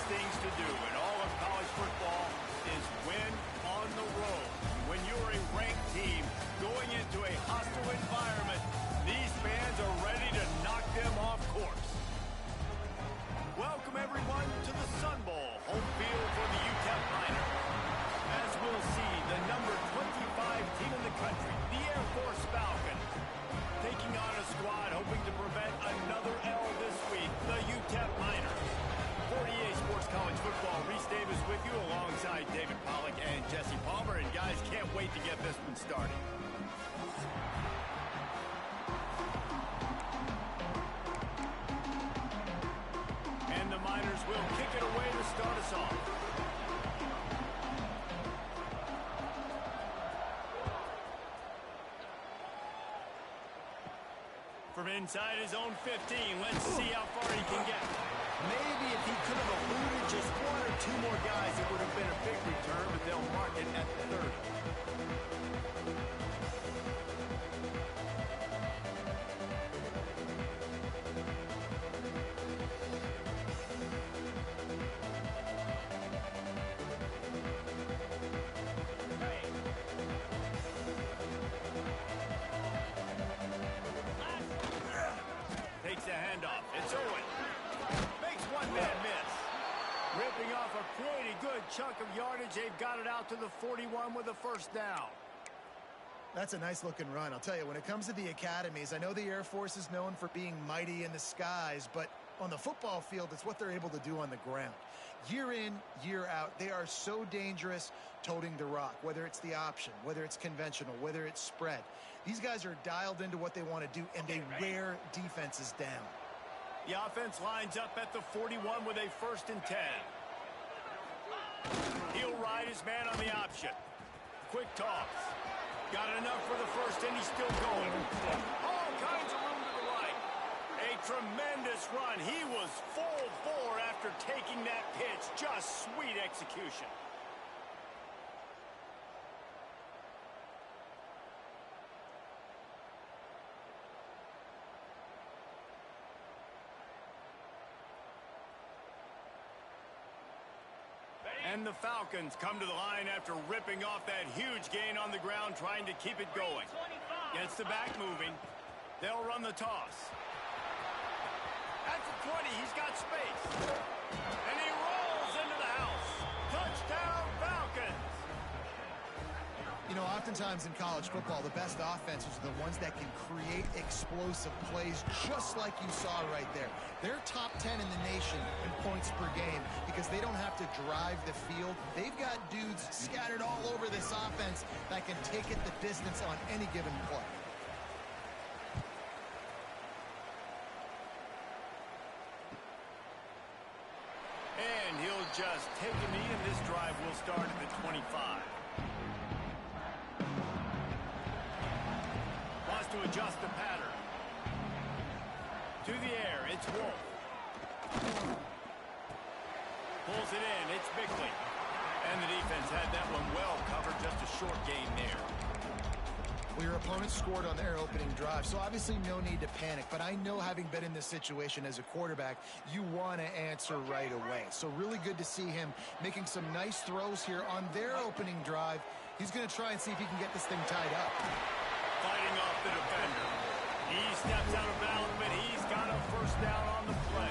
Things to do in all of college football is win on the road. When you're a ranked team going into a hostile environment, these fans are ready to knock them off course. Welcome everyone to the Sun Bowl, home field for the Utep Miners. As we'll see, the number 25 team in the country, the Air Force Falcons, taking on a squad hoping to prevent another L this week, the Utep Miners. 48 Sports College Football, Reese Davis with you alongside David Pollack and Jesse Palmer. And guys, can't wait to get this one started. And the Miners will kick it away to start us off. From inside his own 15, let's see how far he can get. Maybe if he could have eluded just one or two more guys, it would have been a big return, but they'll mark it at 30. Takes a handoff. It's Owen. Makes one man miss. Ripping off a pretty good chunk of yardage. They've got it out to the 41 with a first down. That's a nice-looking run. I'll tell you, when it comes to the academies, I know the Air Force is known for being mighty in the skies, but on the football field, it's what they're able to do on the ground. Year in, year out, they are so dangerous toting the rock, whether it's the option, whether it's conventional, whether it's spread. These guys are dialed into what they want to do, and they wear defenses down. The offense lines up at the 41 with a 1st and 10. He'll ride his man on the option. Quick toss. Got enough for the first, and he's still going. All kinds of room to the right. A tremendous run. He was full bore after taking that pitch. Just sweet execution. And the Falcons come to the line after ripping off that huge gain on the ground, trying to keep it going. Gets the back moving. They'll run the toss. At the 20, he's got space. And he rolls into the house. Touchdown, Falcons! You know, oftentimes in college football, the best offenses are the ones that can create explosive plays, just like you saw right there. They're top 10 in the nation in points per game because they don't have to drive the field. They've got dudes scattered all over this offense that can take it the distance on any given play. And he'll just take a knee, and this drive will start at the 25. Wants to adjust the pattern. To the air, it's Wolf. Pulls it in, it's Bickley. And the defense had that one well covered, just a short gain there. Well, your opponent scored on their opening drive, so obviously no need to panic. But I know, having been in this situation as a quarterback, you want to answer right away. So really good to see him making some nice throws here on their opening drive. He's going to try and see if he can get this thing tied up. Fighting off the defender. He steps out of bounds, but he's got a first down on the play.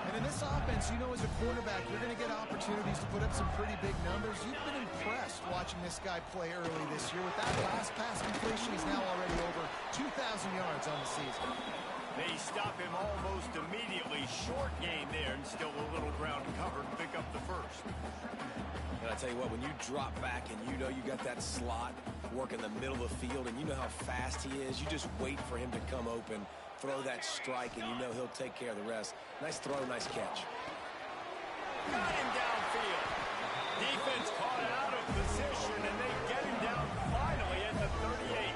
And in offense, you know as a quarterback, you're going to get opportunities to put up some pretty big numbers. You've been impressed watching this guy play early this year. With that last pass completion, he's now already over 2,000 yards on the season. They stop him almost immediately. Short gain there, and still a little ground covered to pick up the first. And I tell you what, when you drop back and you know you got that slot work in the middle of the field and you know how fast he is, you just wait for him to come open, throw that strike, and you know he'll take care of the rest. Nice throw, nice catch. Got him downfield. Defense caught out of position, and they get him down finally at the 38.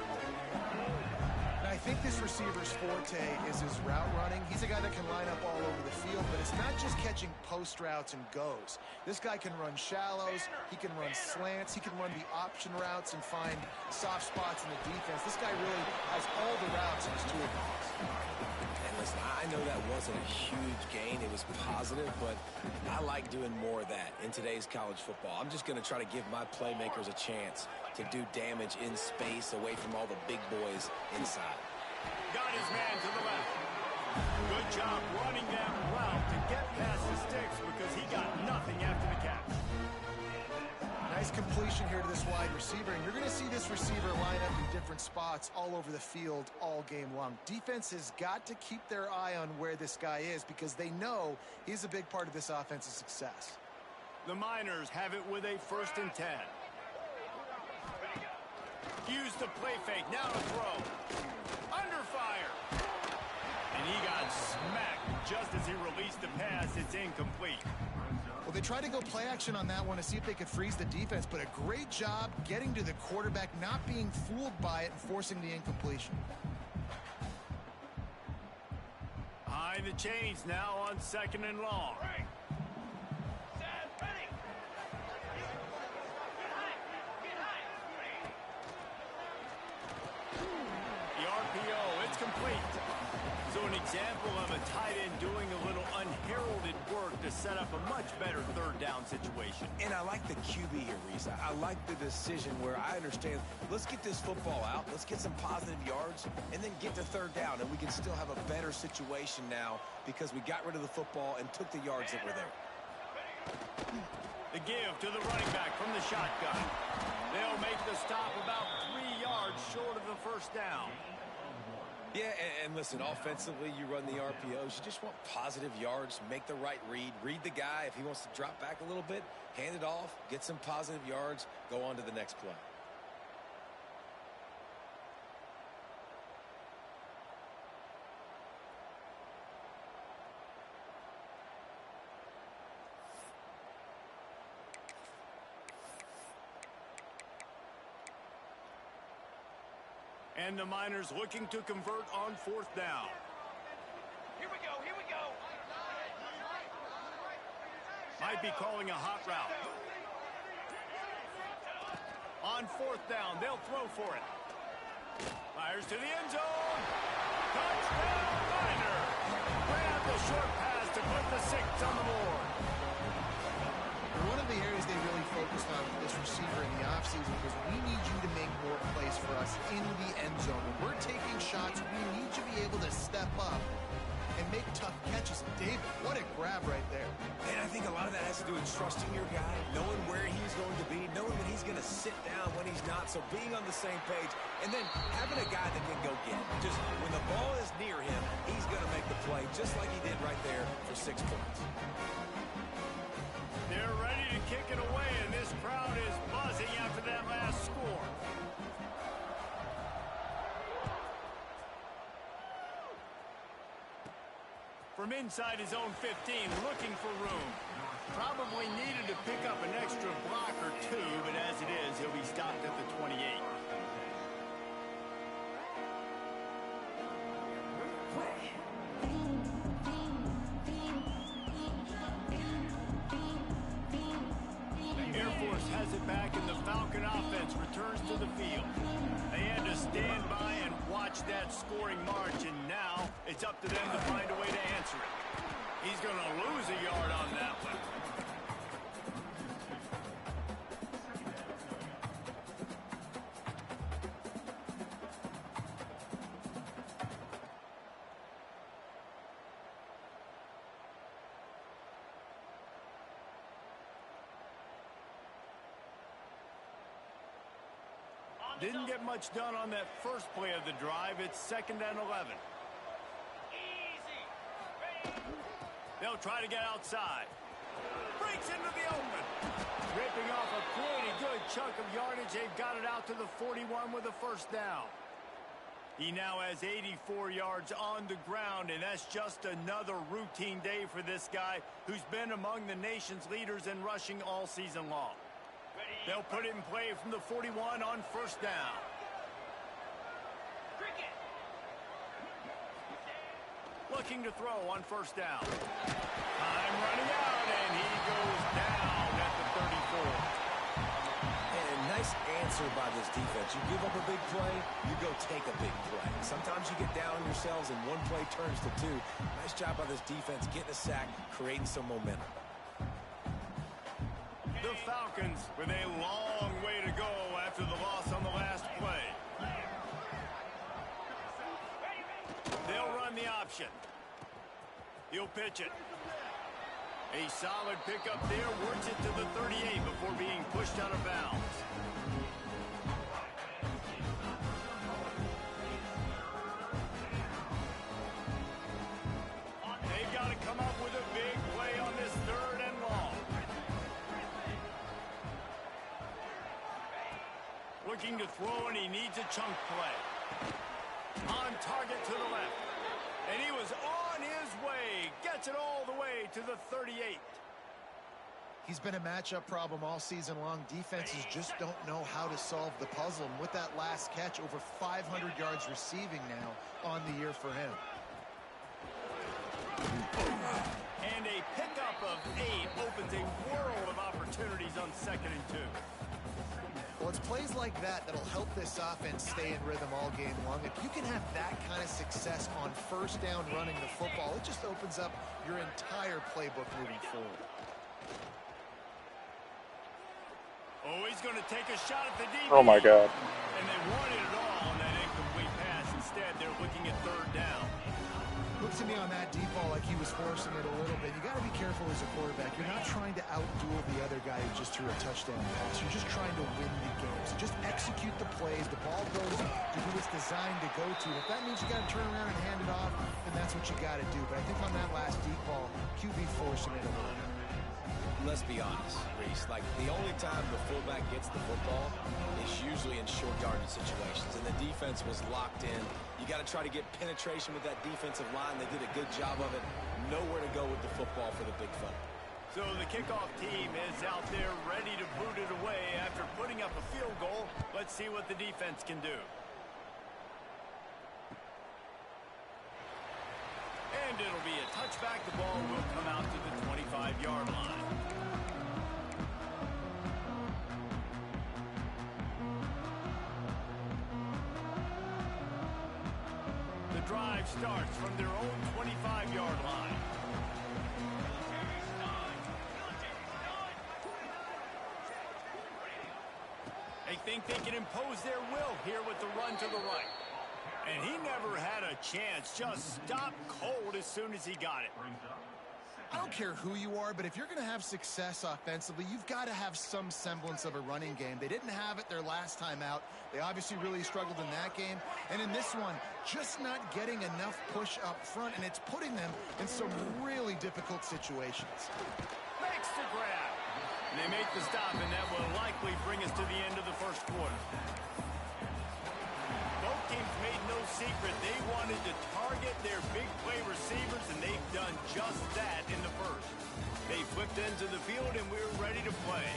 I think this receiver's forte is his route running. He's a guy that can line up all over the field, but it's not just catching post routes and goes. This guy can run shallows, he can run slants, he can run the option routes and find soft spots in the defense. This guy really has all the routes in his toolbox. And listen, I know that wasn't a huge gain. It was positive, but I like doing more of that in today's college football. I'm just going to try to give my playmakers a chance to do damage in space away from all the big boys inside. Got his man to the left. Good job running that route to get past the sticks because he got nothing after the catch. Nice completion here to this wide receiver, and you're going to see this receiver line up in different spots all over the field all game long. Defense has got to keep their eye on where this guy is because they know he's a big part of this offense's success. The Miners have it with a 1st and 10. Use the play fake, now to throw. Under fire. And he got smacked just as he released the pass. It's incomplete. Well, they tried to go play action on that one to see if they could freeze the defense, but a great job getting to the quarterback, not being fooled by it, and forcing the incompletion. Behind the chains now on 2nd and long. It's complete. So an example of a tight end doing a little unheralded work to set up a much better 3rd down situation. And I like the QB here, Reese. I like the decision where I understand, let's get this football out, let's get some positive yards, and then get to 3rd down, and we can still have a better situation now because we got rid of the football and took the yards that were there. The give to the running back from the shotgun. They'll make the stop about 3 yards short of the 1st down. Yeah, and listen, offensively, you run the RPOs. You just want positive yards, make the right read the guy. If he wants to drop back a little bit, hand it off, get some positive yards, go on to the next play. And the Miners looking to convert on 4th down. Here we go, here we go. Might be calling a hot route. On 4th down, they'll throw for it. Fires to the end zone. Touchdown, Miners. Grab the short pass to put the 6 on the board. One of the areas they really focused on with this receiver in the offseason was we need you to make more plays for us in the end zone. When we're taking shots, we need you to be able to step up and make tough catches. And David, what a grab right there. And I think a lot of that has to do with trusting your guy, knowing where he's going to be, knowing that he's going to sit down when he's not, so being on the same page, and then having a guy that can go get it. Just when the ball is near him, he's going to make the play, just like he did right there for 6 points. They're ready to kick it away, and this crowd is buzzing after that last score. From inside his own 15, looking for room. Probably needed to pick up an extra block or 2, but as it is, he'll be stopped at the 28. Air Force has it back, and the Falcon offense returns to the field. They had to stand by and watch that scoring march, and now it's up to them to find a way to answer it. He's going to lose a yard on that one. Didn't get much done on that first play of the drive. It's 2nd and 11. They'll try to get outside. Breaks into the open. Ripping off a pretty good chunk of yardage. They've got it out to the 41 with a first down. He now has 84 yards on the ground, and that's just another routine day for this guy who's been among the nation's leaders in rushing all season long. They'll put it in play from the 41 on first down. Looking to throw on first down. Time running out, and he goes down at the 34. And nice answer by this defense. You give up a big play, you go take a big play. Sometimes you get down on yourselves and one play turns to two. Nice job by this defense getting a sack, creating some momentum. The Falcons with a long way to go after the loss on the last play. They'll run the option. He'll pitch it. A solid pickup there, works it to the 38 before being pushed out of bounds. They've got to come up with a big play on this 3rd and long. Looking to throw, and he needs a chunk play. On target to the left. And he was on his way. Gets it all the way to the 38. He's been a matchup problem all season long. Defenses just don't know how to solve the puzzle. And with that last catch, over 500 yards receiving now on the year for him. And a pickup of 8 opens a world of opportunities on 2nd and 2. Well, it's plays like that that'll help this offense stay in rhythm all game long. If you can have that kind of success on first down running the football, it just opens up your entire playbook moving forward. Oh, he's going to take a shot at the DB. Oh, my God. And they wanted it all on that incomplete pass. Instead, they're looking at 3rd down. Looks to me on that deep ball like he was forcing it a little bit. You got to be careful as a quarterback. You're not trying to outduel the other guy who just threw a touchdown pass. You're just trying to win the game. So just execute the plays. The ball goes to who it's designed to go to. If that means you got to turn around and hand it off, then that's what you got to do. But I think on that last deep ball, QB forcing it a little bit. Let's be honest, Reese. Like, the only time the fullback gets the football is usually in short yardage situations, and the defense was locked in. You got to try to get penetration with that defensive line. They did a good job of it. Nowhere to go with the football for the big fella. So the kickoff team is out there ready to boot it away after putting up a field goal. Let's see what the defense can do. And it'll be a touchback. The ball will come out to the 25-yard line. The drive starts from their own 25-yard line. They think they can impose their will here with the run to the right. And he never had a chance. Just stopped cold as soon as he got it. I don't care who you are, but if you're going to have success offensively, you've got to have some semblance of a running game. They didn't have it their last time out. They obviously really struggled in that game. And in this one, just not getting enough push up front, and it's putting them in some really difficult situations. Makes the grab. And they make the stop, and that will likely bring us to the end of the first quarter. Both teams made no secret they wanted to target their big play receivers, and they've done just that in the first. They flipped into the field, and we're ready to play.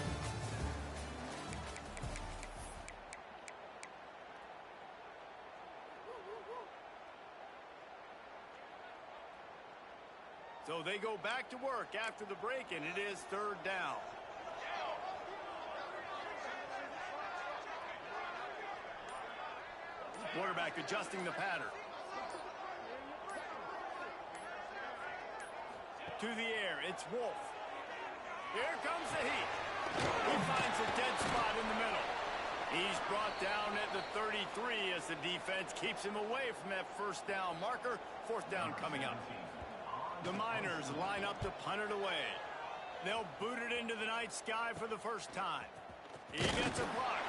So they go back to work after the break, and it is 3rd down. Quarterback adjusting the pattern. To the air, it's Wolf. Here comes the heat. He finds a dead spot in the middle. He's brought down at the 33 as the defense keeps him away from that first down marker. 4th down coming up. The Miners line up to punt it away. They'll boot it into the night sky for the first time. He gets a block.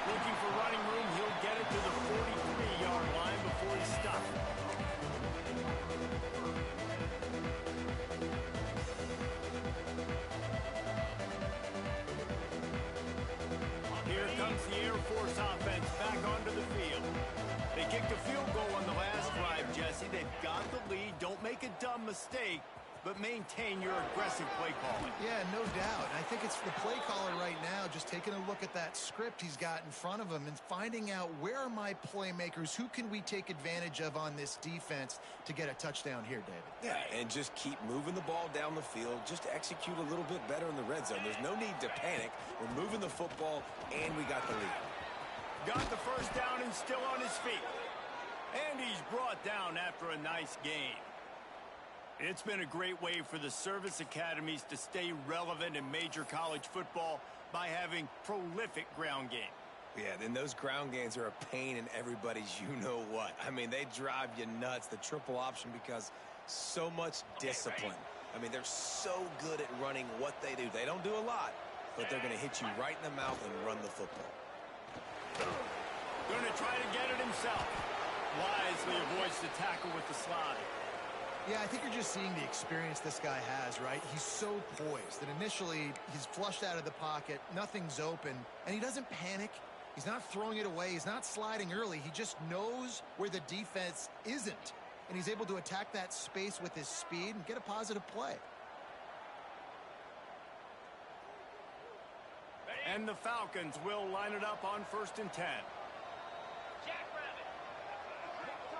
Looking for running room, he'll get it to the 43-yard line before he's stopped. Here comes the Air Force offense back onto the field. They kicked a field goal on the last drive, Jesse. They've got the lead. Don't make a dumb mistake, but maintain your aggressive play calling. Yeah, no doubt. I think it's the play caller right now just taking a look at that script he's got in front of him and finding out where are my playmakers, who can we take advantage of on this defense to get a touchdown here, David. Yeah, and just keep moving the ball down the field. Just execute a little bit better in the red zone. There's no need to panic. We're moving the football, and we got the lead. Got the first down and still on his feet. And he's brought down after a nice gain. It's been a great way for the service academies to stay relevant in major college football by having prolific ground game. Yeah, then those ground games are a pain in everybody's you-know-what. I mean, they drive you nuts, the triple option, because so much discipline. I mean, they're so good at running what they do. They don't do a lot, but they're going to hit you right in the mouth and run the football. Going to try to get it himself. Wisely avoids the tackle with the slide. Yeah, I think you're just seeing the experience this guy has, right? He's so poised that initially he's flushed out of the pocket, nothing's open, and he doesn't panic. He's not throwing it away. He's not sliding early. He just knows where the defense isn't, and he's able to attack that space with his speed and get a positive play. And the Falcons will line it up on 1st and 10.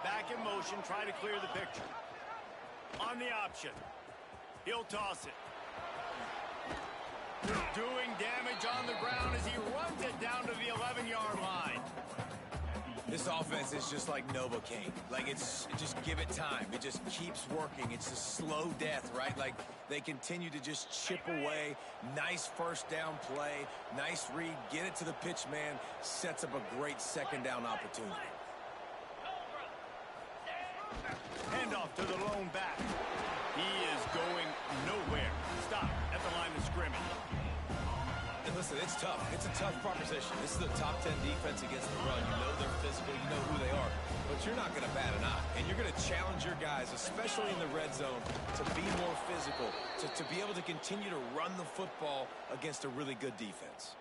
Back in motion, try to clear the picture. On the option. He'll toss it. Doing damage on the ground as he runs it down to the 11-yard line. This offense is just like Novocaine. Like, just give it time. It just keeps working. It's a slow death, right? Like, they continue to just chip away. Nice first down play. Nice read. Get it to the pitch man. Sets up a great second down opportunity. Handoff to the lone back. He is going nowhere. Stop at the line of scrimmage. And listen, it's tough. It's a tough proposition. This is the top 10 defense against the run. You know they're physical. You know who they are. But you're not going to bat an eye. And you're going to challenge your guys, especially in the red zone, to be more physical, to be able to continue to run the football against a really good defense.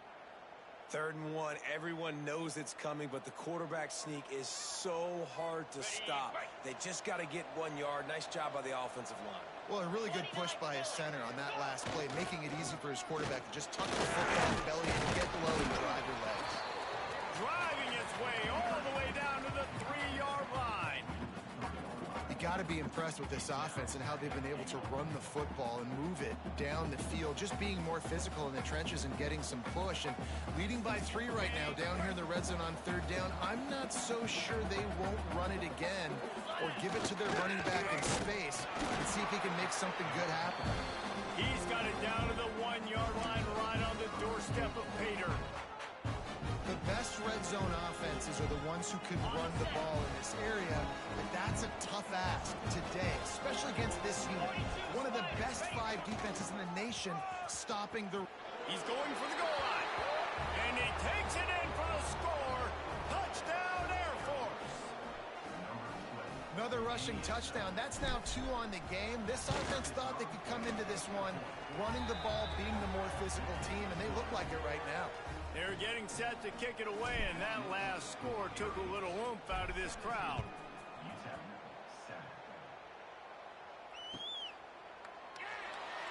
3rd and 1. Everyone knows it's coming, but the quarterback sneak is so hard to stop. They just got to get 1 yard. Nice job by the offensive line. Well, a really good push by his center on that last play, making it easy for his quarterback to just tuck the football belly and get low and drive your legs. Driving its way all the way down to the 3-yard line. You got to be impressed with this offense and how they've been able to run the football and move it down the field, just being more physical in the trenches and getting some push. And leading by 3 right now down here in the red zone on 3rd down. I'm not so sure they won't run it again or give it to their running back in space and see if he can make something good happen. He's got it down to the 1-yard line right on the doorstep of Pater. The best red zone offenses are the ones who can run the ball in this area, but that's a tough ask today, especially against this unit. One of the best 5 defenses in the nation stopping the... He's going for the goal line, and he takes it in for the score. Touchdown, Air Force. Another rushing touchdown. That's now 2 on the game. This offense thought they could come into this one running the ball, being the more physical team, and they look like it right now. They're getting set to kick it away, and that last score took a little oomph out of this crowd.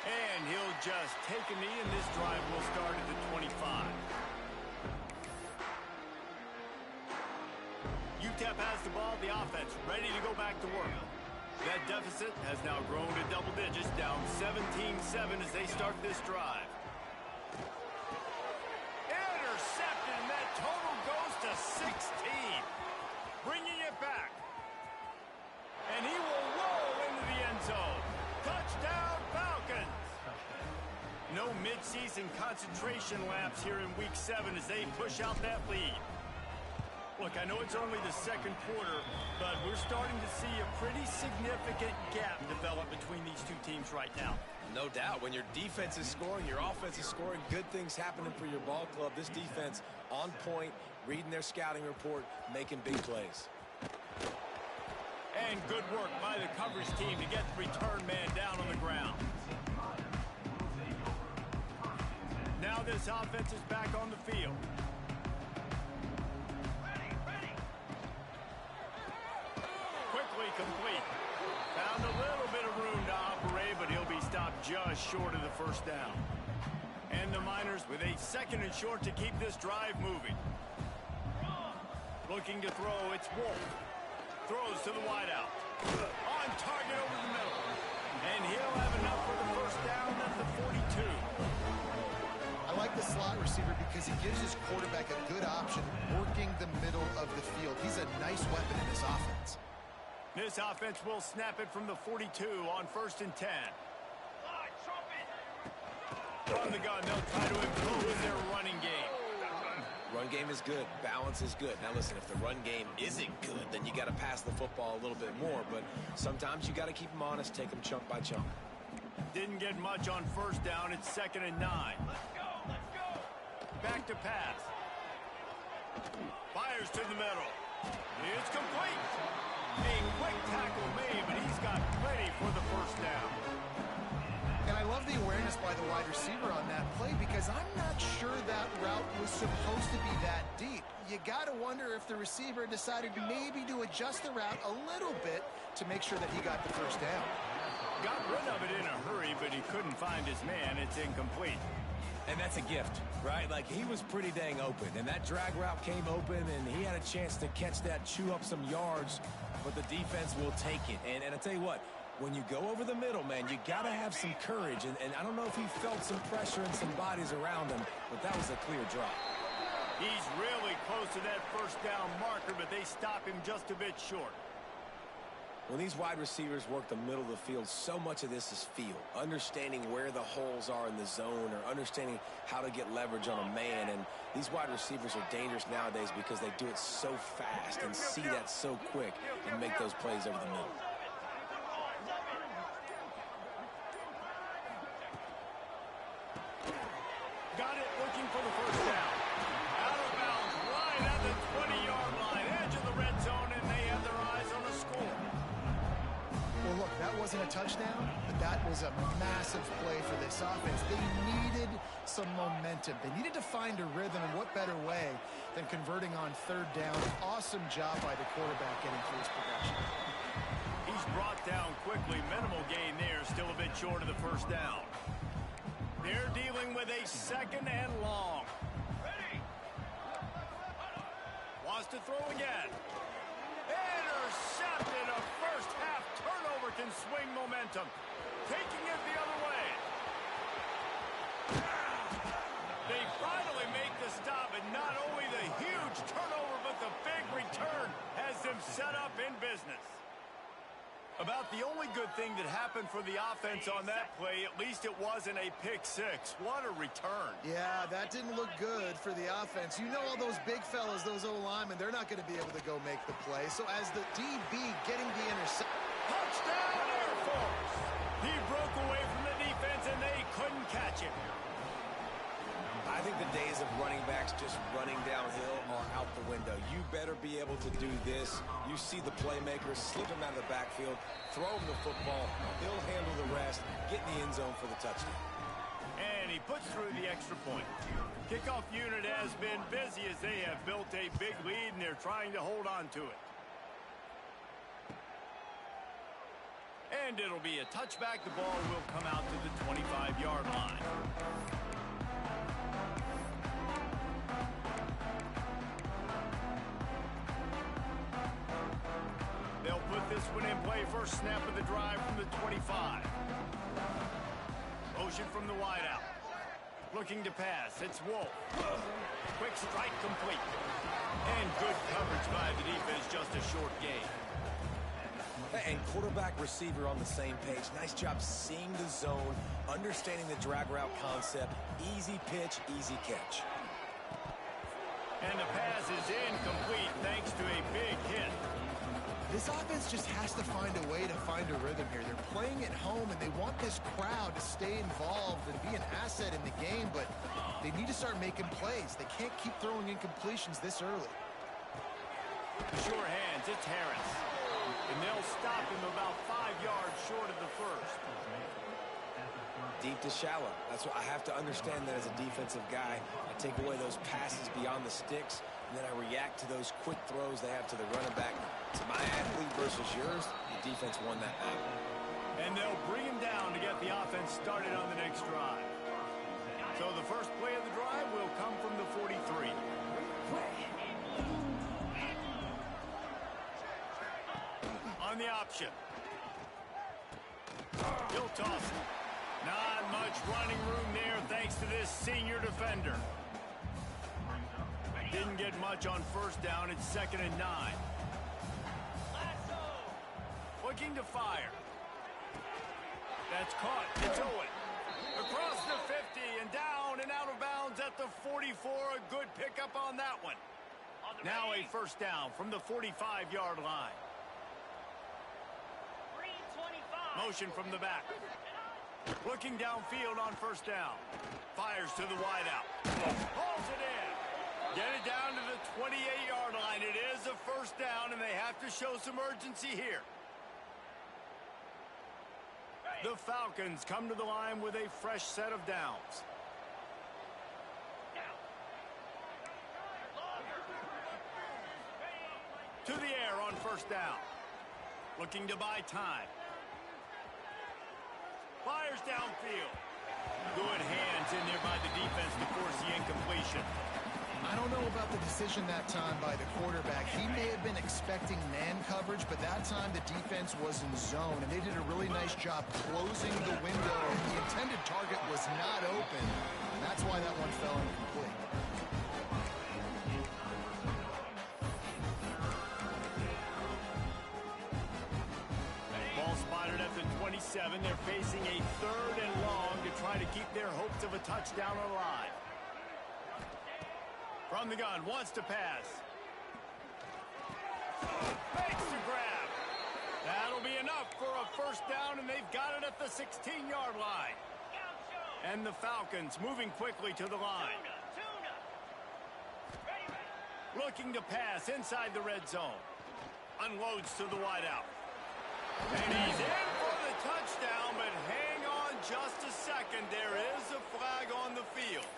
And he'll just take a knee, and this drive will start at the 25. Utep has the ball, the offense ready to go back to work. That deficit has now grown to double digits, down 17-7 as they start this drive. Intercepted, and that total goes to 16. Bringing it back. And he will roll into the end zone. Touchdown, Falcons. No midseason concentration laps here in Week 7 as they push out that lead. Look, I know it's only the second quarter, but we're starting to see a pretty significant gap develop between these two teams right now. No doubt. When your defense is scoring, your offense is scoring, good things happening for your ball club. This defense on point, reading their scouting report, making big plays. And good work by the coverage team to get the return man down on the ground. Now this offense is back on the field. Quickly complete. Found a little bit of room to operate, but he'll be stopped just short of the first down. And the Miners with a 2nd and short to keep this drive moving. Looking to throw, it's Wolf. Throws to the wideout. On target over the middle. And he'll have enough for the first down at the 42. I like the slot receiver because he gives his quarterback a good option working the middle of the field. He's a nice weapon in this offense. This offense will snap it from the 42 on 1st and 10. From the gun, they'll try to impose their running game. Run game is good. Balance is good. Now, listen, if the run game isn't good, then you got to pass the football a little bit more. But sometimes you got to keep them honest, take them chunk by chunk. Didn't get much on 1st down. It's 2nd and 9. Let's go, let's go. Back to pass. Fires to the middle. It's complete. A quick tackle made, but he's got plenty for the first down. And I love the awareness by the wide receiver on that play because I'm not sure that route was supposed to be that deep. You got to wonder if the receiver decided maybe to adjust the route a little bit to make sure that he got the first down. Got rid of it in a hurry, but he couldn't find his man. It's incomplete. And that's a gift, right? Like, he was pretty dang open, and that drag route came open, and he had a chance to catch that, chew up some yards, but the defense will take it. And I tell you what, when you go over the middle, man, you got to have some courage. And I don't know if he felt some pressure and some bodies around him, but that was a clear drop. He's really close to that first down marker, but they stop him just a bit short. When these wide receivers work the middle of the field, so much of this is feel. Understanding where the holes are in the zone or understanding how to get leverage on a man. And these wide receivers are dangerous nowadays because they do it so fast and see that so quick and make those plays over the middle. Got it, looking for the first down. Out of bounds, right at the 20-yard line, edge of the red zone, and they have their eyes on the score. Well, look, that wasn't a touchdown, but that was a massive play for this offense. They needed some momentum. They needed to find a rhythm, and what better way than converting on 3rd down. Awesome job by the quarterback getting through his progression. He's brought down quickly. Minimal gain there, still a bit short of the first down. They're dealing with a 2nd and long. Ready. Wants to throw again. Intercepted. A first half turnover can swing momentum. Taking it the other way. They finally make the stop, and not only the huge turnover, but the big return has them set up in business. About the only good thing that happened for the offense on that play, at least it wasn't a pick six. What a return. Yeah, that didn't look good for the offense. You know all those big fellas, those O-linemen, they're not going to be able to go make the play. So as the DB getting the interception. Touchdown, Air Force! He broke away from the defense, and they couldn't catch him. I think the days of running backs just running downhill are out the window. You better be able to do this. You see the playmakers, slip him out of the backfield, throw him the football, he'll handle the rest, get in the end zone for the touchdown. And he puts through the extra point. Kickoff unit has been busy as they have built a big lead, and they're trying to hold on to it. And it'll be a touchback. The ball will come out to the 25-yard line. They'll put this one in play. First snap of the drive from the 25. Motion from the wideout. Looking to pass. It's Wolf. Quick strike complete. And good coverage by the defense. Just a short gain. And quarterback receiver on the same page. Nice job seeing the zone, understanding the drag route concept. Easy pitch, easy catch. And the pass is incomplete thanks to a big hit. This offense just has to find a way to find a rhythm here. They're playing at home, and they want this crowd to stay involved and be an asset in the game, but they need to start making plays. They can't keep throwing incompletions this early. Sure hands, it's Harris. And they'll stop him about 5 yards short of the first. Deep to shallow. That's what I have to understand that as a defensive guy. I take away those passes beyond the sticks, and then I react to those quick throws they have to the running back. To my athlete versus yours, the defense won that battle. And they'll bring him down to get the offense started on the next drive. So the first play of the drive will come from the 43. On the option. He'll toss it. Not much running room there thanks to this senior defender. Didn't get much on first down. It's 2nd and 9. Looking to fire. That's caught. It's Owen. Across the 50 and down and out of bounds at the 44. A good pickup on that one. Now a first down from the 45-yard line. Motion from the back. Looking downfield on first down. Fires to the wideout. Hauls it in. Get it down to the 28-yard line. It is a first down, and they have to show some urgency here. The Falcons come to the line with a fresh set of downs. To the air on first down. Looking to buy time. Fires downfield. Good hands in there by the defense to force the incompletion. I don't know about the decision that time by the quarterback. He may have been expecting man coverage, but that time the defense was in zone, and they did a really nice job closing the window. The intended target was not open, and that's why that one fell incomplete. Ball spotted at the 27. They're facing a 3rd and long to try to keep their hopes of a touchdown alive. From the gun, wants to pass. Fakes to grab. That'll be enough for a first down, and they've got it at the 16-yard line. And the Falcons moving quickly to the line. Looking to pass inside the red zone. Unloads to the wideout. And he's in for the touchdown, but hang on just a second. There is a flag on the field.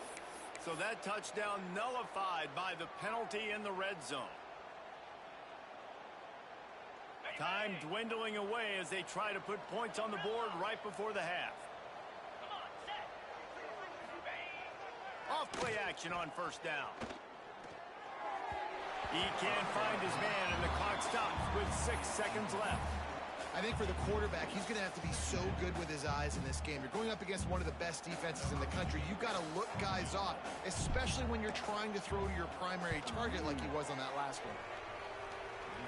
So that touchdown nullified by the penalty in the red zone. Time dwindling away as they try to put points on the board right before the half. Off play action on first down. He can't find his man, and the clock stops with 6 seconds left. I think for the quarterback, he's going to have to be so good with his eyes in this game. You're going up against one of the best defenses in the country. You've got to look guys off, especially when you're trying to throw to your primary target like he was on that last one.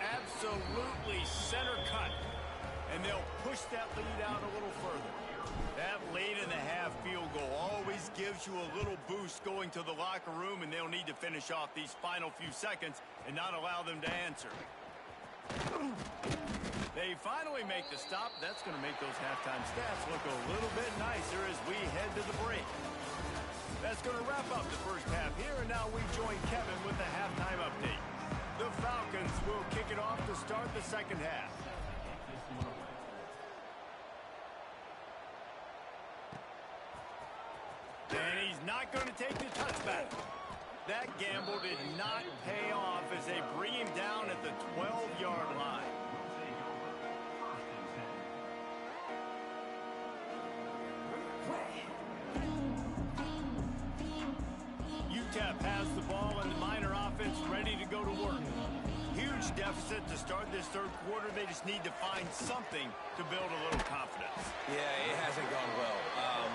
Absolutely center cut. And they'll push that lead out a little further. That late in the half field goal always gives you a little boost going to the locker room, and they'll need to finish off these final few seconds and not allow them to answer. They finally make the stop. That's going to make those halftime stats look a little bit nicer as we head to the break. That's going to wrap up the first half here, and now we join Kevin with the halftime update. The Falcons will kick it off to start the second half. And he's not going to take the touchback. That gamble did not pay off as they bring him down at the 12-yard line. Utep has the ball and the Miner offense ready to go to work. Huge deficit to start this third quarter. They just need to find something to build a little confidence. Yeah, it hasn't gone well.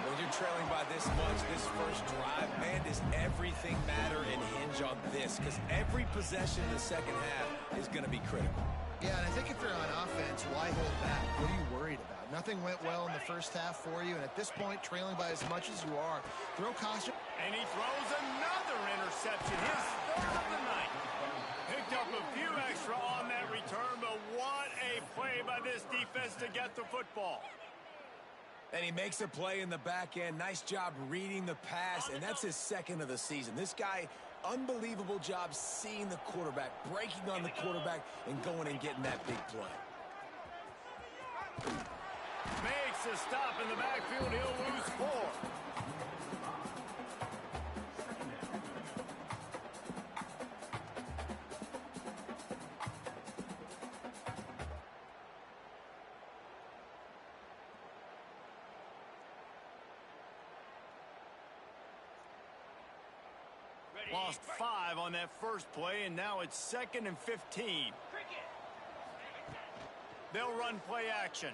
When you're trailing by this much, this first drive, man, does everything matter and hinge on this? Because every possession in the second half is going to be critical. Yeah, and I think if you're on offense, why hold back? What are you worried about? Nothing went well in the first half for you, and at this point, trailing by as much as you are, throw caution. And he throws another interception, his third of the night. Picked up a few extra on that return, but what a play by this defense to get the football. And he makes a play in the back end. Nice job reading the pass, and that's his second of the season. This guy, unbelievable job seeing the quarterback, breaking on the quarterback, and going and getting that big play. Makes a stop in the backfield. He'll lose 4. Lost 5 on that first play, and now it's 2nd and 15. They'll run play action.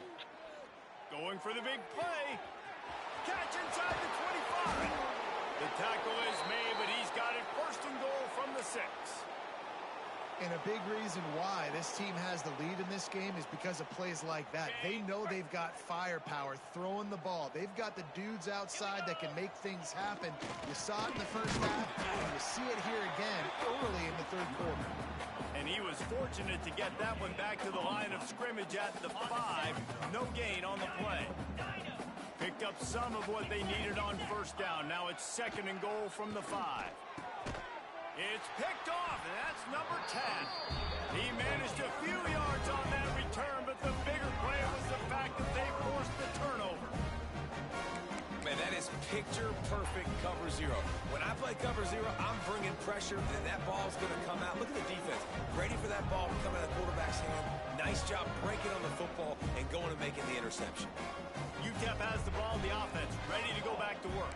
Going for the big play. Catch inside the 25. The tackle is made, but he's got it 1st and goal from the 6. And a big reason why this team has the lead in this game is because of plays like that. They know they've got firepower throwing the ball. They've got the dudes outside that can make things happen. You saw it in the first half, and you see it here again early in the third quarter. And he was fortunate to get that one back to the line of scrimmage at the 5. No gain on the play. Picked up some of what they needed on 1st down. Now it's 2nd and goal from the 5. It's picked off, and that's number 10. He managed a few yards on that return, but the bigger play was the fact that they forced the turnover. Man, that is picture-perfect cover 0. When I play cover 0, I'm bringing pressure, and that ball's going to come out. Look at the defense. Ready for that ball to come out of the quarterback's hand. Nice job breaking on the football and going and making the interception. Utep has the ball in the offense, ready to go back to work.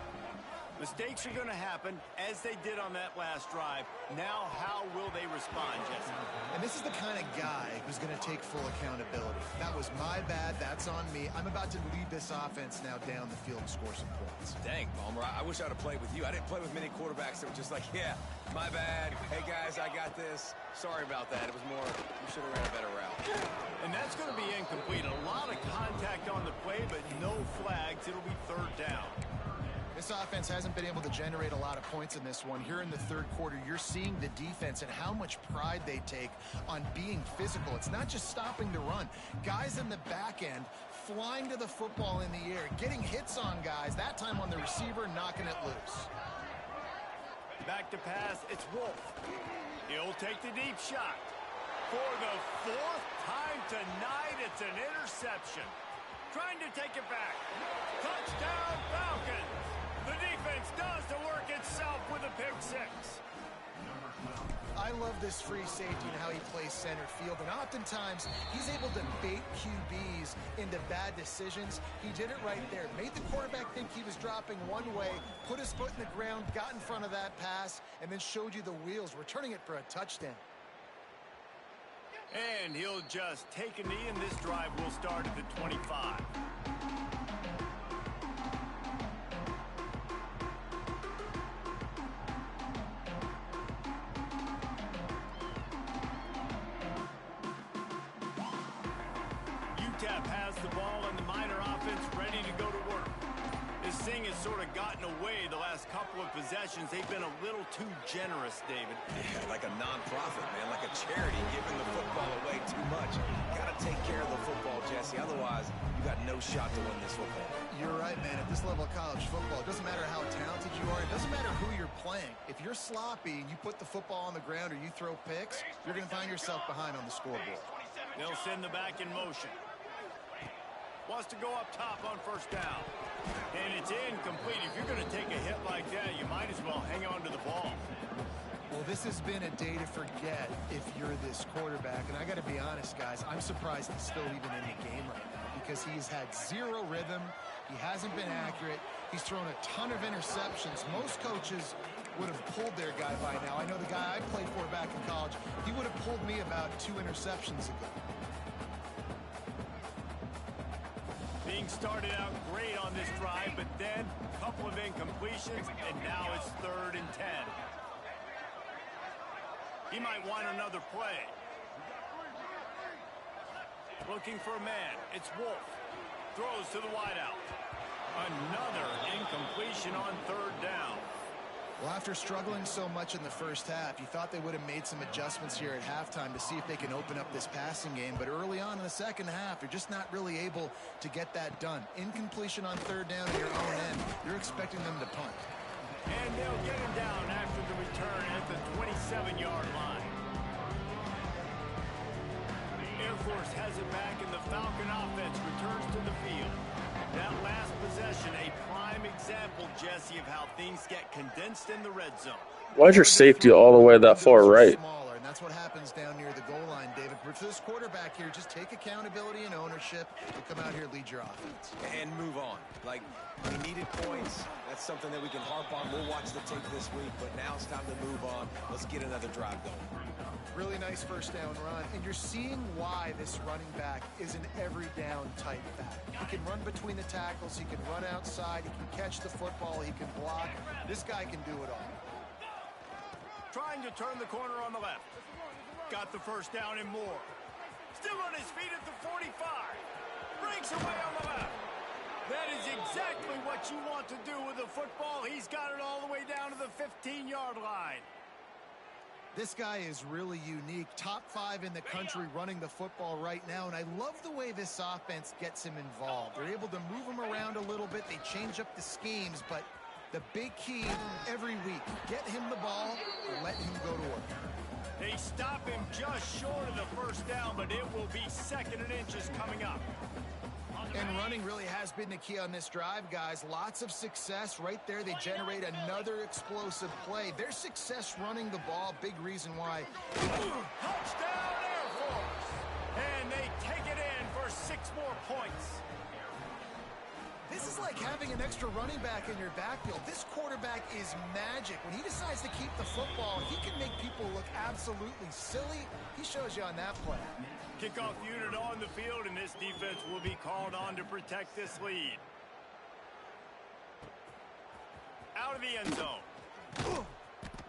Mistakes are going to happen, as they did on that last drive. Now, how will they respond, Jesse? And this is the kind of guy who's going to take full accountability. That was my bad. That's on me. I'm about to lead this offense now down the field and score some points. Dang, Palmer, I wish I'd have played with you. I didn't play with many quarterbacks that were just like, yeah, my bad. Hey, guys, I got this. Sorry about that. It was more, you should have ran a better route. And that's going to be incomplete. A lot of contact on the play, but no flags. It'll be 3rd down. This offense hasn't been able to generate a lot of points in this one. Here in the third quarter, you're seeing the defense and how much pride they take on being physical. It's not just stopping the run. Guys in the back end flying to the football in the air, getting hits on guys, that time on the receiver, knocking it loose. Back to pass, it's Wolf. He'll take the deep shot. For the 4th time tonight, it's an interception. Trying to take it back. Touchdown, Falcons! The defense does the work itself with a pick 6. I love this free safety and how he plays center field, and oftentimes he's able to bait QBs into bad decisions. He did it right there. Made the quarterback think he was dropping one way, put his foot in the ground, got in front of that pass, and then showed you the wheels, returning it for a touchdown. And he'll just take a knee, and this drive will start at the 25. Utep has the ball, and the Miner offense ready to go to work. This thing has sort of gotten away the last couple of possessions. They've been a little too generous, David. Yeah, like a non-profit, man, like a charity giving the football away too much. Got to take care of the football, Jesse. Otherwise, you got no shot to win this football. You're right, man. At this level of college football, it doesn't matter how talented you are. It doesn't matter who you're playing. If you're sloppy and you put the football on the ground or you throw picks, you're going to find yourself behind on the scoreboard. They'll send the back in motion. Wants to go up top on 1st down. And it's incomplete. If you're going to take a hit like that, you might as well hang on to the ball. Well, this has been a day to forget if you're this quarterback. And I got to be honest, guys, I'm surprised he's still even in the game right now because he's had 0 rhythm. He hasn't been accurate. He's thrown a ton of interceptions. Most coaches would have pulled their guy by now. I know the guy I played for back in college, he would have pulled me about 2 interceptions ago. Being started out great on this drive, but then a couple of incompletions, and now it's 3rd and 10. He might want another play. Looking for a man. It's Wolf. throws to the wideout. Another incompletion on third down. Well, after struggling so much in the first half, you thought they would have made some adjustments here at halftime to see if they can open up this passing game. But early on in the second half, you're just not really able to get that done. Incompletion on third down at your own end. You're expecting them to punt. And they'll get him down after the return at the 27-yard line. Air Force has it back, and the Falcon offense returns to the field. That last possession, a prime example, Jesse, of how things get condensed in the red zone. Why's your safety all the way that far right? Smaller, and that's what happens down near the goal line, David. But for this quarterback here, just take accountability and ownership to come out here and lead your offense. And move on. Like, we needed points. That's something that we can harp on. We'll watch the tape this week, but now it's time to move on. Let's get another drive going. Really nice first down run, and you're seeing why this running back is an every down type back. He can run between the tackles, he can run outside, he can catch the football, he can block. This guy can do it all. Trying to turn the corner on the left. Got the first down and more. Still on his feet at the 45. Breaks away on the left. That is exactly what you want to do with the football. He's got it all the way down to the 15-yard line. This guy is really unique. Top 5 in the country running the football right now, and I love the way this offense gets him involved. They're able to move him around a little bit. They change up the schemes, but the big key every week, get him the ball and let him go to work. They stop him just short of the first down, but it will be 2nd and inches coming up. And running really has been the key on this drive, guys. Lots of success right there. They generate another explosive play. Their success running the ball, big reason why. Touchdown Air Force! And they take it in for 6 more points. This is like having an extra running back in your backfield. This quarterback is magic. When he decides to keep the football, he can make people look absolutely silly. He shows you on that play. Kickoff unit on the field, and this defense will be called on to protect this lead. Out of the end zone.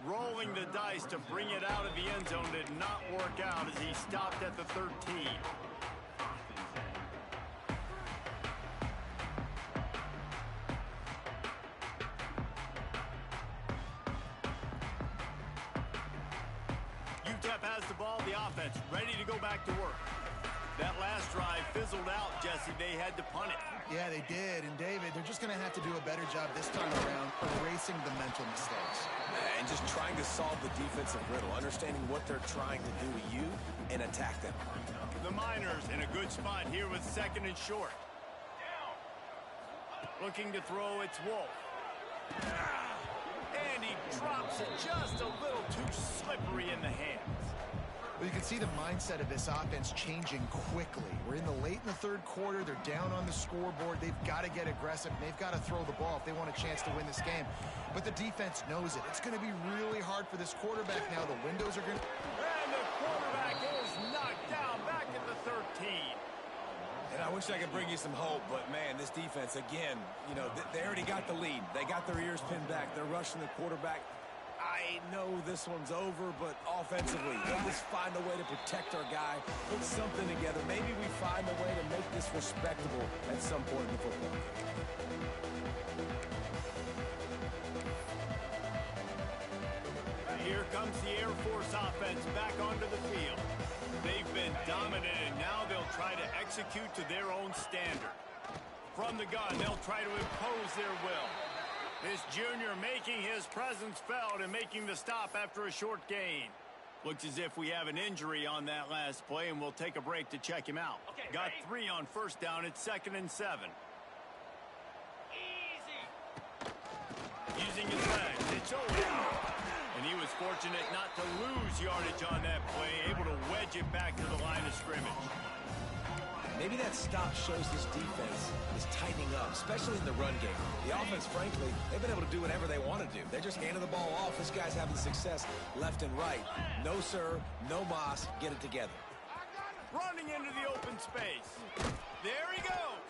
Rolling the dice to bring it out of the end zone did not work out as he stopped at the 13. Utep has the ball, the offense ready to go back to work. That last drive fizzled out, Jesse. They had to punt it. Yeah, they did. And, David, they're just going to have to do a better job this time around erasing the mental mistakes. And just trying to solve the defensive riddle, understanding what they're trying to do to you and attack them. The Miners in a good spot here with 2nd and short. Looking to throw, it's Wolf. And he drops it just a little too slippery in the hands. Well, you can see the mindset of this offense changing quickly. We're in the late in the 3rd quarter. They're down on the scoreboard. They've got to get aggressive. They've got to throw the ball if they want a chance to win this game. But the defense knows it. It's going to be really hard for this quarterback now. The windows are going to... And the quarterback is knocked down back at the 13. And I wish I could bring you some hope, but, man, this defense, again, you know, they already got the lead. They got their ears pinned back. They're rushing the quarterback. I know this one's over, but offensively, they'll just find a way to protect our guy, put something together. Maybe we find a way to make this respectable at some point in the football game. Here comes the Air Force offense back onto the field. They've been dominant, and now they'll try to execute to their own standard. From the gun, they'll try to impose their will. This junior making his presence felt and making the stop after a short gain. Looks as if we have an injury on that last play, and we'll take a break to check him out. Okay, Got ready? 3 on first down. It's 2nd and 7. Easy. Using his legs, it's over. And he was fortunate not to lose yardage on that play, able to wedge it back to the line of scrimmage. Maybe that stop shows this defense is tightening up, especially in the run game. The offense, frankly, they've been able to do whatever they want to do. They're just handing the ball off. This guy's having success left and right. No, sir. No mas. Get it together. Running into the open space. There he goes.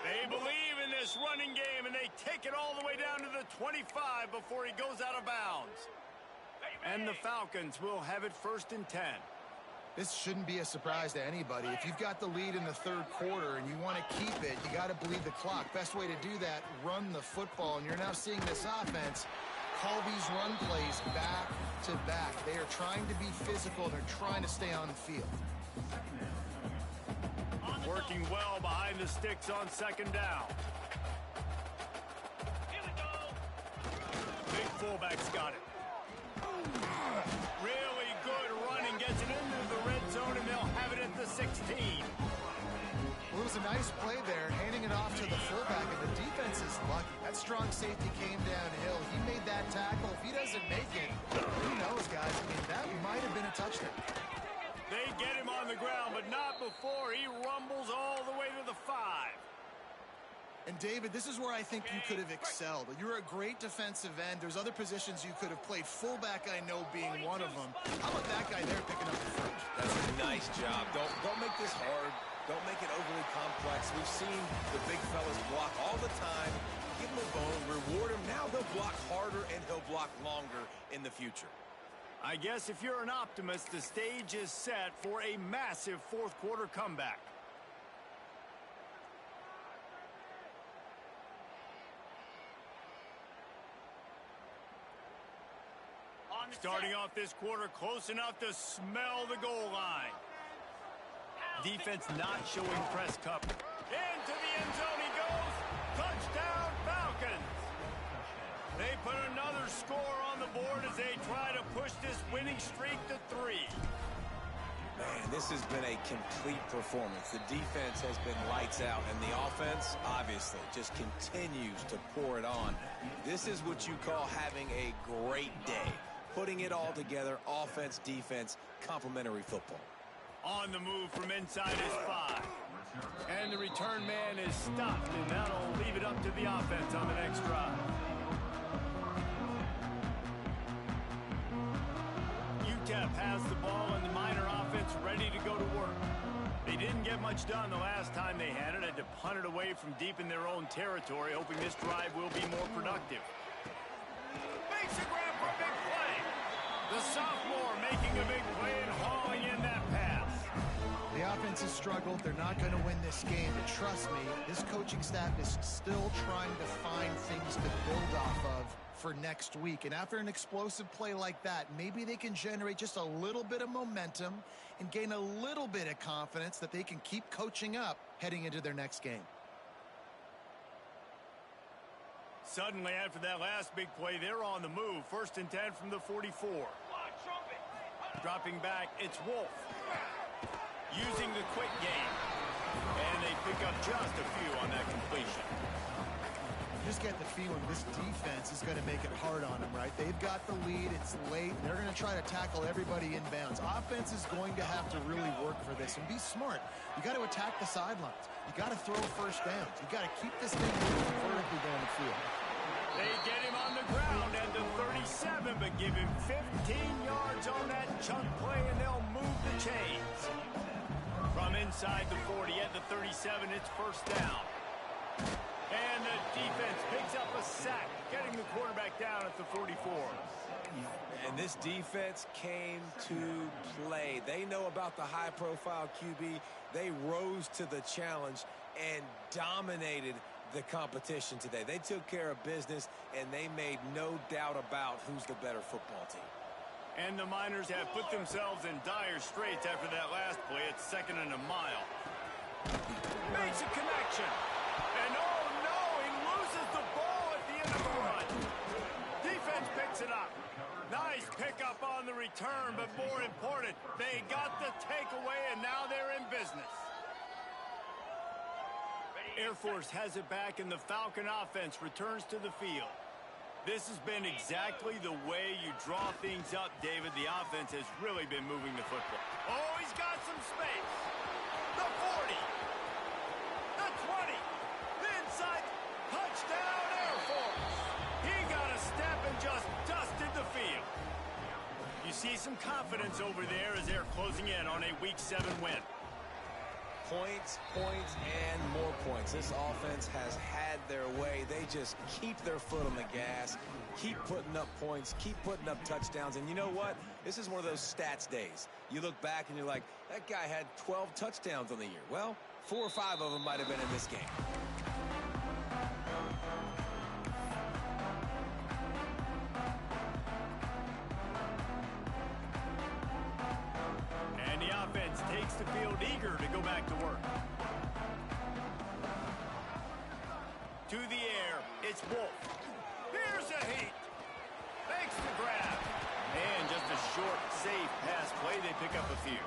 They believe in this running game, and they take it all the way down to the 25 before he goes out of bounds. And the Falcons will have it 1st and 10. This shouldn't be a surprise to anybody. If you've got the lead in the third quarter and you want to keep it, you got to bleed the clock. Best way to do that, run the football. And you're now seeing this offense call these run plays back to back. They are trying to be physical. They're trying to stay on the field. Working well behind the sticks on second down. Here we go. Big fullback's got it. Really good running, gets it into the red zone, and they'll have it at the 16. Well, it was a nice play there, handing it off to the fullback, and the defense is lucky. That strong safety came downhill. He made that tackle. If he doesn't make it, who knows, guys? I mean, that might have been a touchdown. They get him on the ground, but not before he rumbles all the way to the 5. And, David, this is where I think you could have excelled. You're a great defensive end. There's other positions you could have played. Fullback, I know, being one of them. How about that guy there picking up the first? That's a nice job. Don't make this hard. Don't make it overly complex. We've seen the big fellas block all the time. Give him a bone, reward him. Now he'll block harder and he'll block longer in the future. I guess if you're an optimist, the stage is set for a massive fourth quarter comeback. Starting off this quarter close enough to smell the goal line. Defense not showing press cover. Into the end zone he goes. Touchdown Falcons. They put another score on the board as they try to push this winning streak to 3. Man, this has been a complete performance. The defense has been lights out, and the offense, obviously, just continues to pour it on. This is what you call having a great day. Putting it all together, offense, defense, complementary football. On the move from inside his 5. And the return man is stopped, and that'll leave it up to the offense on the next drive. Utep has the ball, and the Miner offense ready to go to work. They didn't get much done the last time they had to punt it away from deep in their own territory, hoping this drive will be more productive. Makes a grab for a big play. The sophomore making a big play and hauling in that pass. The offense has struggled. They're not going to win this game, but trust me, this coaching staff is still trying to find things to build off of for next week. And after an explosive play like that, maybe they can generate just a little bit of momentum and gain a little bit of confidence that they can keep coaching up heading into their next game. Suddenly, after that last big play, they're on the move. 1st and 10 from the 44. Dropping back, it's Wolf. Using the quick game. And they pick up just a few on that completion. You just get the feeling this defense is going to make it hard on them, right? They've got the lead. It's late. They're going to try to tackle everybody inbounds. Offense is going to have to really work for this and be smart. You got to attack the sidelines. You got to throw first downs. You got to keep this thing moving vertically down the field. They get him on the ground at the 37, but give him 15 yards on that chunk play, and they'll move the chains. From inside the 40 at the 37, it's 1st down. And the defense picks up a sack, getting the quarterback down at the 44. And this defense came to play. They know about the high-profile QB. They rose to the challenge and dominated the competition today. They took care of business, and they made no doubt about who's the better football team. And the Miners have put themselves in dire straits after that last play. It's 2nd and a mile. Makes a connection. And oh no, he loses the ball at the end of the run. Defense picks it up. Nice pickup on the return, but more important, they got the takeaway, and now they're in business. Air Force has it back, and the Falcon offense returns to the field. This has been exactly the way you draw things up, David. The offense has really been moving the football. Oh, he's got some space. The 40. The 20. The inside. Touchdown, Air Force. He got a step and just dusted the field. You see some confidence over there as they're closing in on a Week 7 win. Points, points, and more points. This offense has had their way. They just keep their foot on the gas, keep putting up points, keep putting up touchdowns. And you know what? This is one of those stats days. You look back and you're like, that guy had 12 touchdowns on the year. Well, 4 or 5 of them might have been in this game. And the offense takes the field eager to go back to work. To the air, it's Wolf. Here's a heat. Makes the grab. And just a short, safe pass play. They pick up a few.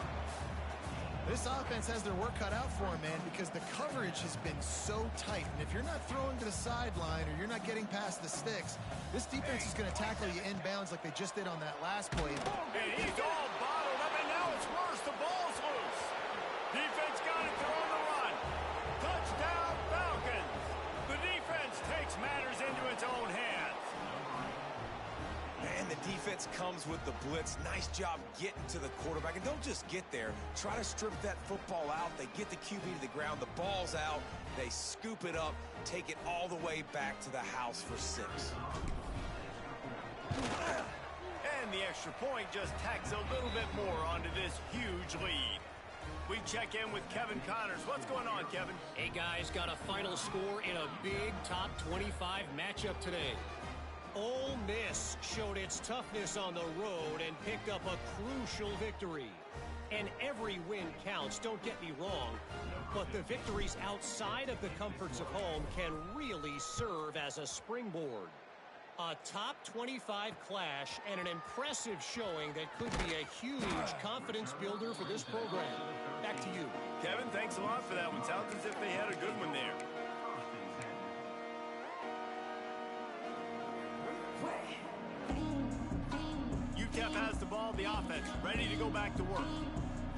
This offense has their work cut out for them, man, because the coverage has been so tight. And if you're not throwing to the sideline or you're not getting past the sticks, this defense is going to tackle you inbounds like they just did on that last play. And he's all bottled up, and now it's worse. The ball's loose. Defense got it. They're on the run. Touchdown, Falcons. The defense takes matters into its own hands. And the defense comes with the blitz. Nice job getting to the quarterback. And don't just get there. Try to strip that football out. They get the QB to the ground. The ball's out. They scoop it up, take it all the way back to the house for 6. And the extra point just tacks a little bit more onto this huge lead. We check in with Kevin Connors. What's going on, Kevin? Hey, guys, got a final score in a big top 25 matchup today. Ole Miss showed its toughness on the road and picked up a crucial victory. And every win counts, don't get me wrong, but the victories outside of the comforts of home can really serve as a springboard. A top 25 clash and an impressive showing that could be a huge confidence builder for this program. Back to you. Kevin, thanks a lot for that one. Sounds as if they had a good one there. Utep has the ball, the offense, ready to go back to work.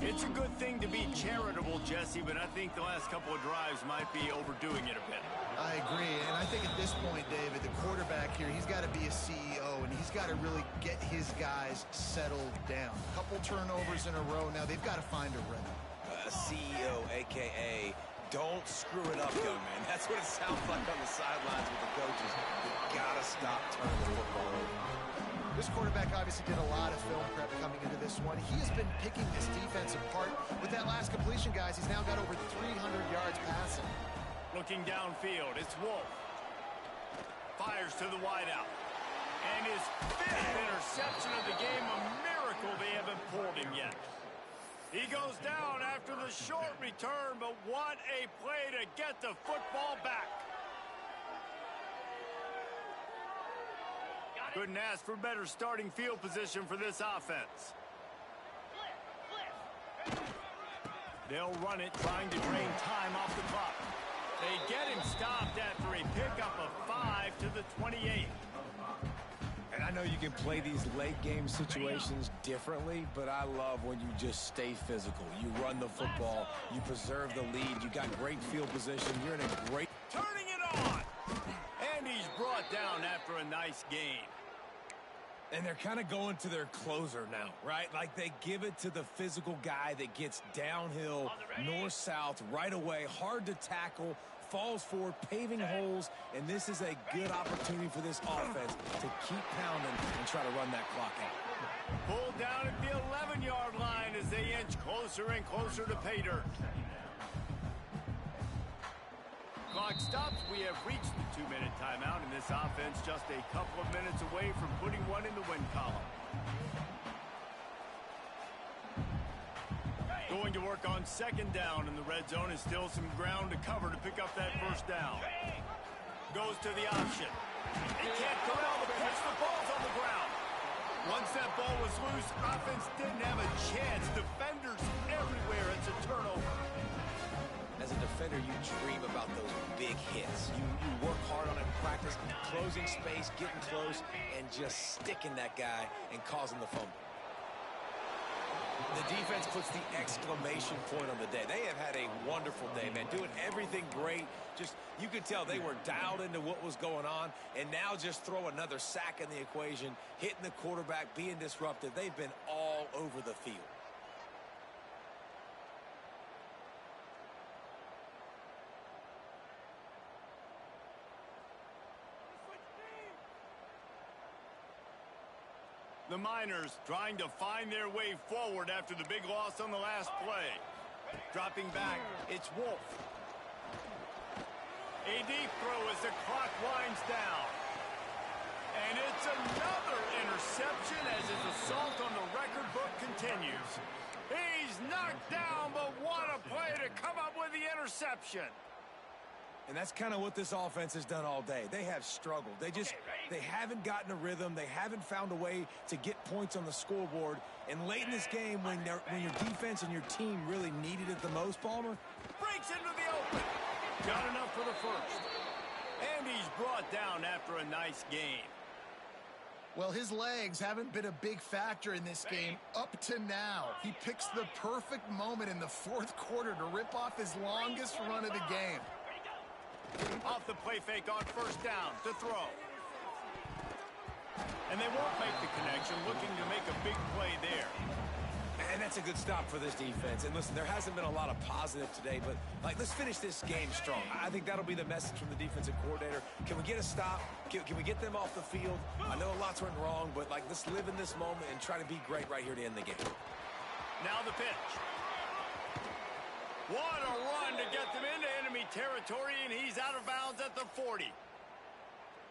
It's a good thing to be charitable, Jesse, but I think the last couple of drives might be overdoing it a bit. I agree, and I think at this point, David, the quarterback here, he's got to be a CEO, and he's got to really get his guys settled down. A couple turnovers in a row. Now they've got to find a rhythm. CEO, a.k.a. don't screw it up, young man. That's what it sounds like on the sidelines with the coaches. You got to stop turning the football over. This quarterback obviously did a lot of film prep coming into this one. He has been picking this defense apart. With that last completion, guys, he's now got over 300 yards passing. Looking downfield, it's Wolf. Fires to the wideout. And his 5th interception of the game, a miracle they haven't pulled him yet. He goes down after the short return, but what a play to get the football back. Couldn't ask for better starting field position for this offense. They'll run it, trying to drain time off the clock. They get him stopped after a pickup of 5 to the 28. And I know you can play these late game situations differently, but I love when you just stay physical. You run the football, you preserve the lead, you got great field position, you're in a great... Turning it on! And he's brought down after a nice gain. And they're kind of going to their closer now, right? Like they give it to the physical guy that gets downhill, north-south, right away, hard to tackle, falls forward, paving holes, and this is a good opportunity for this offense to keep pounding and try to run that clock out. Pulled down at the 11-yard line as they inch closer and closer to pay dirt. Clock stops. We have reached the 2-minute timeout, and this offense just a couple of minutes away from putting one in the win column. Going to work on 2nd down in the red zone, is still some ground to cover to pick up that 1st down. Goes to the option. He can't corral the pitch. The ball's on the ground. Once that ball was loose, offense didn't have a chance. Defenders everywhere. It's a turnover. As a defender, you dream about those big hits. You work hard on it in practice, closing space, getting close, and just sticking that guy and causing the fumble. The defense puts the exclamation point on the day. They have had a wonderful day, man. Doing everything great. Just, you could tell they were dialed into what was going on, and now just throw another sack in the equation, hitting the quarterback, being disruptive. They've been all over the field. The Miners trying to find their way forward after the big loss on the last play. Dropping back, it's Wolf. A deep throw as the clock winds down. And it's another interception as his assault on the record book continues. He's knocked down, but what a play to come up with the interception. And that's kind of what this offense has done all day. They have struggled. They haven't gotten a rhythm. They haven't found a way to get points on the scoreboard. And late in this game, when your defense and your team really needed it the most, Palmer, Breaks into the open. Got enough for the first. And he's brought down after a nice game. Well, his legs haven't been a big factor in this game up to now. He picks the perfect moment in the fourth quarter to rip off his longest run of the game. Off the play fake on first down to throw. And they won't make the connection, looking to make a big play there. and that's a good stop for this defense. And listen, there hasn't been a lot of positive today, but let's finish this game strong. I think that'll be the message from the defensive coordinator. Can we get a stop? Can we get them off the field? I know lots went wrong, but let's live in this moment and try to be great right here to end the game. Now the pitch. What a run to get them into enemy territory, and he's out of bounds at the 40.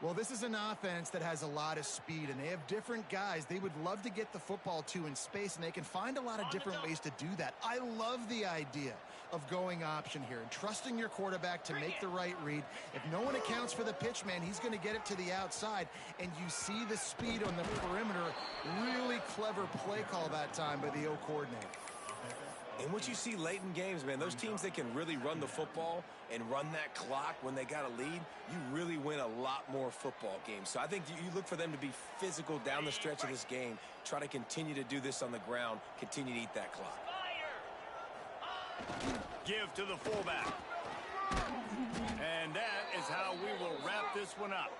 Well, this is an offense that has a lot of speed, and they have different guys they would love to get the football to in space, and they can find a lot of different ways to do that. I love the idea of going option here and trusting your quarterback to make the right read. If no one accounts for the pitch, man, he's going to get it to the outside, and you see the speed on the perimeter. Really clever play call that time by the O coordinator. And what you see late in games, man, those teams that can really run the football and run that clock when they got a lead, you really win a lot more football games. So I think you look for them to be physical down the stretch of this game, try to continue to do this on the ground, continue to eat that clock. Give to the fullback. And that is how we will wrap this one up.